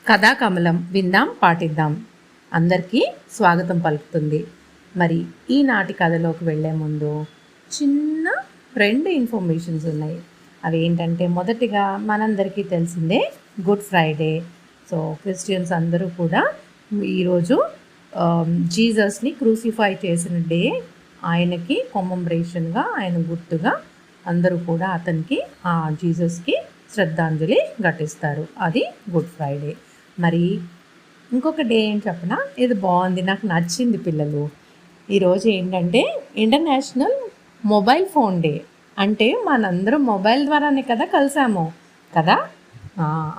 కథా కమలం విందాం పాటిద్దాం అందరికీ స్వాగతం పలుకుతుంది. మరి ఈనాటి కథలోకి వెళ్ళే ముందు చిన్న రెండు ఇన్ఫర్మేషన్స్ ఉన్నాయి. అవి ఏంటంటే, మొదటిగా మనందరికీ తెలిసిందే గుడ్ ఫ్రైడే. సో క్రిస్టియన్స్ అందరూ కూడా ఈరోజు జీసస్ని క్రూసిఫై చేసిన డే, ఆయనకి కొమమరేషన్గా, ఆయన గుర్తుగా అందరూ కూడా అతనికి జీసస్కి శ్రద్ధాంజలి ఘటిస్తారు. అది గుడ్ ఫ్రైడే. మరి ఇంకొక డే ఏం చెప్పనా, ఇది బాగుంది, నాకు నచ్చింది పిల్లలు. ఈరోజు ఏంటంటే ఇంటర్నేషనల్ మొబైల్ ఫోన్ డే. అంటే మనందరం మొబైల్ ద్వారానే కదా కలిసాము కదా,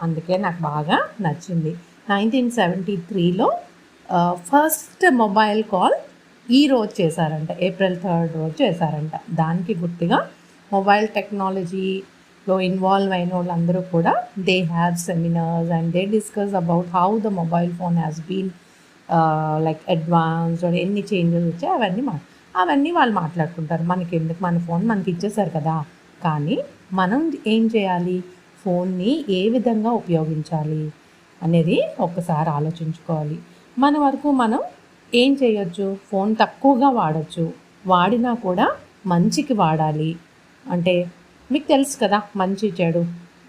అందుకే నాకు బాగా నచ్చింది. 1973లో ఫస్ట్ మొబైల్ కాల్ ఈ రోజు చేశారంట, April 3 రోజు చేశారంట. దానికి గుర్తుగా మొబైల్ టెక్నాలజీలో ఇన్వాల్వ్ అయిన వాళ్ళందరూ కూడా they have seminars and they discuss about how the mobile phone has been like advanced, ఎన్ని చేంజెస్ వచ్చాయి అవన్నీ వాళ్ళు మాట్లాడుకుంటారు. మనకి ఎందుకు, మన ఫోన్ మనకి ఇచ్చేసారు కదా, కానీ మనం ఏం చేయాలి, ఫోన్ని ఏ విధంగా ఉపయోగించాలి అనేది ఒక్కసారి ఆలోచించుకోవాలి. మన వరకు మనం ఏం చేయొచ్చు, ఫోన్ తక్కువగా వాడచ్చు, వాడినా కూడా మంచికి వాడాలి. అంటే మీకు తెలుసు కదా మంచి చెడు.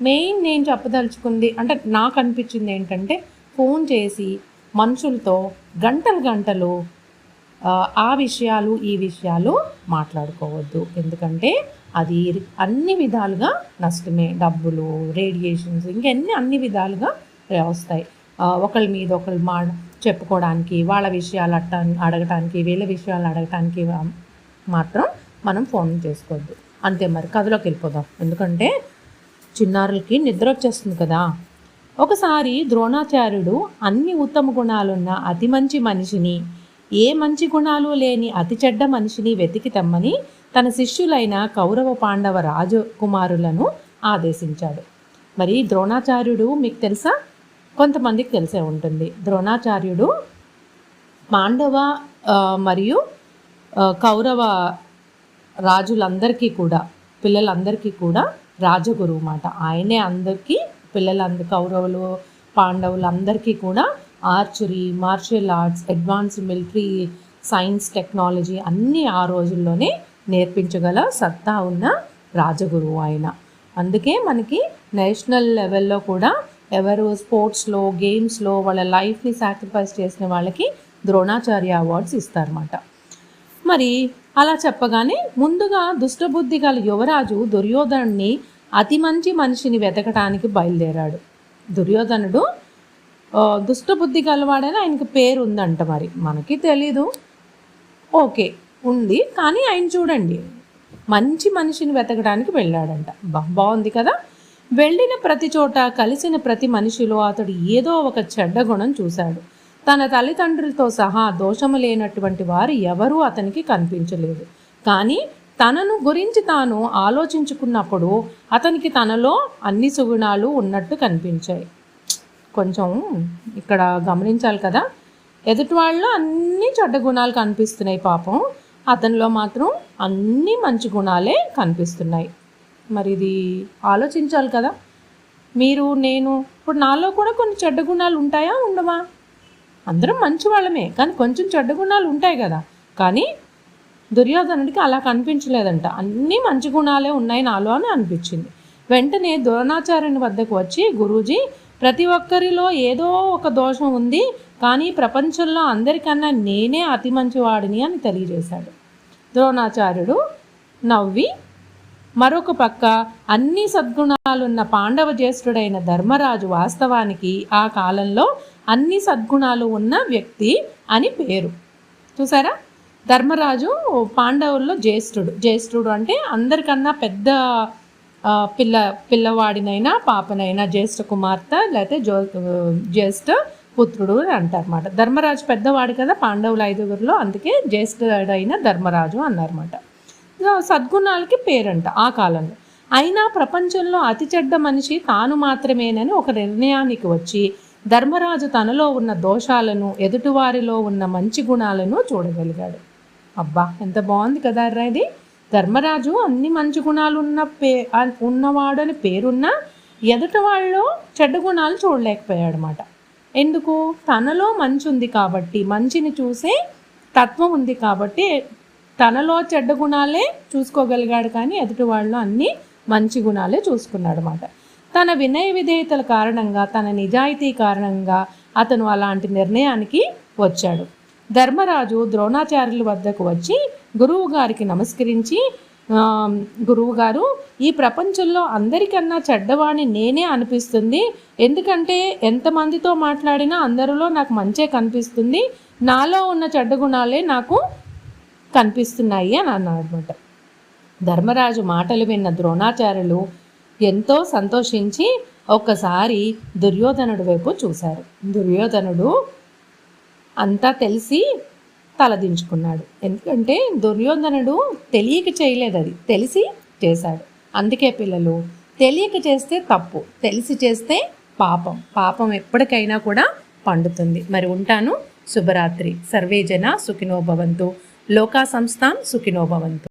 మెయిన్ నేను చెప్పదలుచుకుంది అంటే, నాకు అనిపించింది ఏంటంటే, ఫోన్ చేసి మనుషులతో గంటలు ఆ విషయాలు ఈ విషయాలు మాట్లాడుకోవద్దు. ఎందుకంటే అది అన్ని విధాలుగా నష్టమే. డబ్బులు, రేడియేషన్స్, అన్ని విధాలుగా వస్తాయి. ఒకళ్ళ మీద ఒకళ్ళు చెప్పుకోవడానికి, వాళ్ళ విషయాలు అడగటానికి, వీళ్ళ విషయాలు అడగటానికి మాత్రం మనం ఫోన్ చేసుకోవద్దు. అంతే. మరి కథలోకి వెళ్ళిపోదాం, ఎందుకంటే చిన్నారులకి నిద్ర వచ్చేస్తుంది కదా. ఒకసారి ద్రోణాచార్యుడు అన్ని ఉత్తమ గుణాలున్న అతి మంచి మనిషిని, ఏ మంచి గుణాలు లేని అతి చెడ్డ మనిషిని వెతికి తెమ్మని తన శిష్యులైన కౌరవ పాండవ రాజకుమారులను ఆదేశించాడు. మరి ద్రోణాచార్యుడు మీకు తెలుసా? కొంతమందికి తెలిసే ఉంటుంది. ద్రోణాచార్యుడు పాండవ మరియు కౌరవ రాజులందరికీ కూడా, పిల్లలందరికీ కూడా రాజగురువు మాట. ఆయనే అందరికీ కౌరవులు, పాండవులు అందరికీ కూడా archery, martial arts, advanced military science, technology అన్నీ ఆ రోజుల్లోనే నేర్పించగల సత్తా ఉన్న రాజగురువు ఆయన. అందుకే మనకి నేషనల్ లెవెల్లో కూడా ఎవరు స్పోర్ట్స్లో, గేమ్స్లో వాళ్ళ లైఫ్ని సాక్రిఫైస్ చేసిన వాళ్ళకి ద్రోణాచార్య అవార్డ్స్ ఇస్తారన్నమాట. మరి అలా చెప్పగానే ముందుగా దుష్టబుద్ధి గల యువరాజు దుర్యోధనుడిని అతి మంచి మనిషిని వెతకటానికి బయలుదేరాడు. దుర్యోధనుడు దుష్టబుద్ధి గలవాడని ఆయనకి పేరు ఉందంట. మరి మనకి తెలీదు, ఓకే ఉంది, కానీ ఆయన చూడండి మంచి మనిషిని వెతకడానికి వెళ్ళాడంట. బాగుంది కదా. వెళ్ళిన ప్రతి చోట, కలిసిన ప్రతి మనిషిలో అతడు ఏదో ఒక చెడ్డ గుణం చూశాడు. తన తల్లిదండ్రులతో సహా దోషము లేనటువంటి వారు ఎవరూ అతనికి కనిపించలేదు. కానీ తనను గురించి తాను ఆలోచించుకున్నప్పుడు అతనికి తనలో అన్ని సుగుణాలు ఉన్నట్టు కనిపించాయి. కొంచెం ఇక్కడ గమనించాలి కదా, ఎదుటి వాళ్ళలో అన్ని చెడ్డ గుణాలు కనిపిస్తున్నాయి, పాపం అతనిలో మాత్రం అన్ని మంచి గుణాలే కనిపిస్తున్నాయి. మరి ఇది ఆలోచించాలి కదా మీరు, నేను. ఇప్పుడు నాలో కూడా కొన్ని చెడ్డ గుణాలు ఉంటాయా, ఉండవా? అందరం మంచి వాళ్ళమే, కానీ కొంచెం చెడ్డ గుణాలు ఉంటాయి కదా. కానీ దుర్యోధనుడికి అలా కనిపించలేదంట, అన్నీ మంచి గుణాలే ఉన్నాయి నాలో అని అనిపించింది. వెంటనే ద్రోణాచార్యుని వద్దకు వచ్చి, గురూజీ, ప్రతి ఒక్కరిలో ఏదో ఒక దోషం ఉంది, కానీ ప్రపంచంలో అందరికన్నా నేనే అతి మంచివాడిని అని తెలియజేశాడు. ద్రోణాచార్యుడు నవ్వి, మరొక పక్క అన్ని సద్గుణాలున్న పాండవ జ్యేష్ఠుడైన ధర్మరాజు వాస్తవానికి ఆ కాలంలో అన్ని సద్గుణాలు ఉన్న వ్యక్తి అని పేరు. చూసారా, ధర్మరాజు పాండవుల్లో జ్యేష్ఠుడు అంటే అందరికన్నా పెద్ద పిల్లవాడినైనా పాపనైనా జ్యేష్ఠ కుమార్తె లేకపోతే జ్యేష్ఠ పుత్రుడు అని అంటారన్నమాట. ధర్మరాజు పెద్దవాడు కదా పాండవుల 5గురిలో, అందుకే జ్యేష్ఠుడైన ధర్మరాజు అన్నారన్నమాట. సద్గుణాలకి పేరంట ఆ కాలంలో. అయినా ప్రపంచంలో అతి చెడ్డ మనిషి తాను మాత్రమేనని ఒక నిర్ణయానికి వచ్చి ధర్మరాజు తనలో ఉన్న దోషాలను, ఎదుటివారిలో ఉన్న మంచి గుణాలను చూడగలిగాడు. అబ్బా, ఎంత బాగుంది కదా ఇది. ధర్మరాజు అన్ని మంచి గుణాలు ఉన్నవాడు అని పేరున్నా ఎదుటి వాళ్ళలో చెడ్డ గుణాలు చూడలేకపోయాడు అన్నమాట. ఎందుకు? తనలో మంచి ఉంది కాబట్టి, మంచిని చూసే తత్వం ఉంది కాబట్టి తనలో చెడ్డ గుణాలే చూసుకోగలిగాడు, కానీ ఎదుటి వాళ్ళు అన్నీ మంచి గుణాలే చూసుకున్నాడు అన్నమాట. తన వినయ విధేయతల కారణంగా, తన నిజాయితీ కారణంగా అతను అలాంటి నిర్ణయానికి వచ్చాడు. ధర్మరాజు ద్రోణాచార్యుల వద్దకు వచ్చి గురువు గారికి నమస్కరించి, గురువుగారు, ఈ ప్రపంచంలో అందరికన్నా చెడ్డవాణ్ణి నేనే అనిపిస్తుంది. ఎందుకంటే ఎంతమందితో మాట్లాడినా అందరిలో నాకు మంచే కనిపిస్తుంది, నాలో ఉన్న చెడ్డ గుణాలే నాకు కనిపిస్తున్నాయి అని అన్నాడు అనమాట. ధర్మరాజు మాటలు విన్న ద్రోణాచార్యులు ఎంతో సంతోషించి ఒక్కసారి దుర్యోధనుడి వైపు చూశారు. దుర్యోధనుడు అంతా తెలిసి తలదించుకున్నాడు. ఎందుకంటే దుర్యోధనుడు తెలియక చేయలేదు, అది తెలిసి చేశాడు. అందుకే పిల్లలు, తెలియక చేస్తే తప్పు, తెలిసి చేస్తే పాపం. పాపం ఎప్పటికైనా కూడా పండుతుంది. మరి ఉంటాను. శుభరాత్రి. సర్వే జన సుఖినో భవంతు. లోకా సంస్థాం సుఖినో భవంతు.